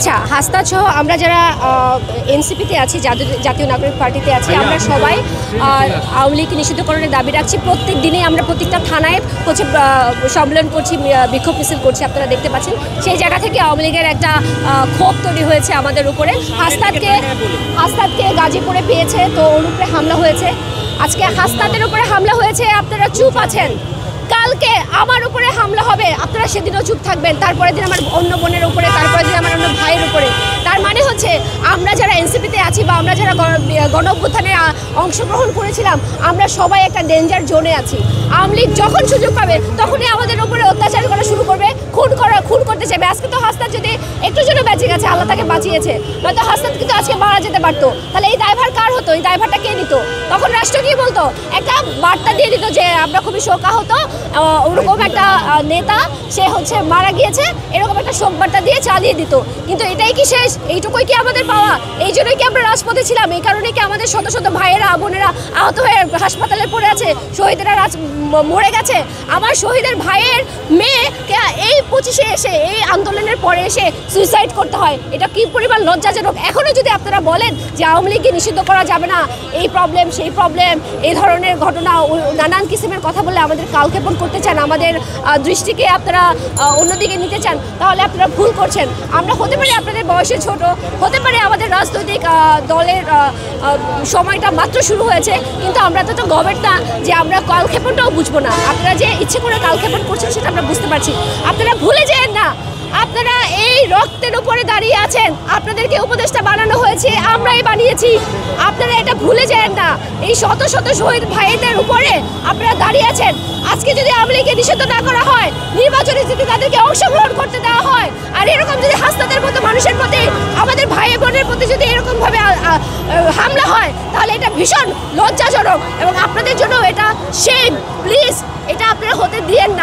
আচ্ছা, হাসনাত সহ আমরা যারা এনসিপিতে আছি, জাতীয় নাগরিক পার্টিতে আছি, আমরা সবাই আওয়ামী লীগ নিষিদ্ধকরণের দাবি রাখছি। প্রত্যেক দিনেই আমরা প্রত্যেকটা থানায় সম্মেলন করছি, বিক্ষোভ মিছিল করছি, আপনারা দেখতে পাচ্ছেন। সেই জায়গা থেকে আওয়ামী লীগের একটা ক্ষোভ তৈরি হয়েছে আমাদের উপরে। হাসনাতকে গাজীপুরে পেয়েছে, তো ওর উপরে হামলা হয়েছে। আজকে হাসনাতের উপরে হামলা হয়েছে, আপনারা চুপ আছেন। কালকে আমার উপরে হামলা হবে, আপনারা সেদিনও চুপ থাকবেন। তারপরের দিন আমার অন্য বোনের উপরে, তারপরের দিন আমার অন্য ভাইয়ের উপরে। তার মানে হচ্ছে আমরা যারা এনসিপিতে আছি বা আমরা যারা গণ অভ্যুত্থানে অংশগ্রহণ করেছিলাম, আমরা সবাই একটা ডেঞ্জার জোনে আছি। আওয়ামী লীগ যখন সুযোগ পাবে তখনই আমাদের উপরে অত্যাচার করা শুরু করবে, খুন করতে চাইবে। আজকে তো হাসনাত যদি একটু জন্য বেঁচে গেছে, আল্লাহ তাকে বাঁচিয়েছে, নয়তো হাসনাত কিন্তু আজকে মারা যেতে পারতো। তাহলে এই দায়ভার কার হতো? এই দায়ভারটা কে নিত? তখন রাষ্ট্র কি বলতো? একটা বার্তা দিয়ে দিত যে আমরা খুবই শোকাহত, ওরকম একটা নেতা সে হচ্ছে মারা গিয়েছে, এরকম একটা শোক বার্তা দিয়ে চালিয়ে দিত। কিন্তু এটাই কি শেষ? এইটুকুই কি আমাদের পাওয়া? এই জন্যই কি আমরা রাজপথে ছিলাম? এই কারণে কি আমাদের শত শত ভাইয়েরা বোনেরা আহত হয়ে হাসপাতালে পড়ে আছে, শহীদেরা মরে গেছে? আমার শহীদের ভাইয়ের মেয়ে এই 25-এ এসে, এই আন্দোলনের পরে এসে সুইসাইড করতে হয়, এটা কি পরিমাণ লজ্জাজনক। এখনও যদি আপনারা বলেন যে আওয়ামী লীগকে নিষিদ্ধ করা যাবে না, এই প্রবলেম সেই প্রবলেম, এই ধরনের ঘটনা, নানান কিসিমের কথা বলে আমাদের কালক্ষেপণ করতে চান, আমাদের দৃষ্টিকে আপনারা অন্যদিকে নিতে চান, তাহলে আপনারা ভুল করছেন। আমরা হতে পারি আপনাদের বয়সে ছোট, হতে পারে আমাদের রাজনৈতিক দলের সময়টা মাত্র শুরু হয়েছে, কিন্তু আমরা তো গভর্নমেন্ট না যে আমরা কালক্ষেপণটাও বুঝবো না। আপনারা যে ইচ্ছে করে কালক্ষেপণ করছেন সেটা আমরা বুঝতে পারছি। আপনারা ভুলে যান না, আপনারা এই রক্তের উপরে দাঁড়িয়ে আছেন, আপনাদেরকে উপদেষ্টা বানানো হয়েছে, আমরাই বানিয়েছি। আপনারা এটা ভুলে যান না, এই শত শত শহীদ ভাইদের উপরে আপনারা দাঁড়িয়ে আছেন। আজকে যদি আওয়ামী লীগকে নিষিদ্ধ না করা হয়, নির্বাচনে যদি তাদেরকে অংশগ্রহণ করতে দেওয়া হয়, আর এরকম যদি হাসনাতের মতো মানুষের প্রতি, আমাদের ভাই বোনের প্রতি যদি এরকমভাবে হামলা হয়, তাহলে এটা ভীষণ লজ্জাজনক এবং আপনাদের জন্য এটা শেম। প্লিজ এটা আপনারা হতে দিয়েন না।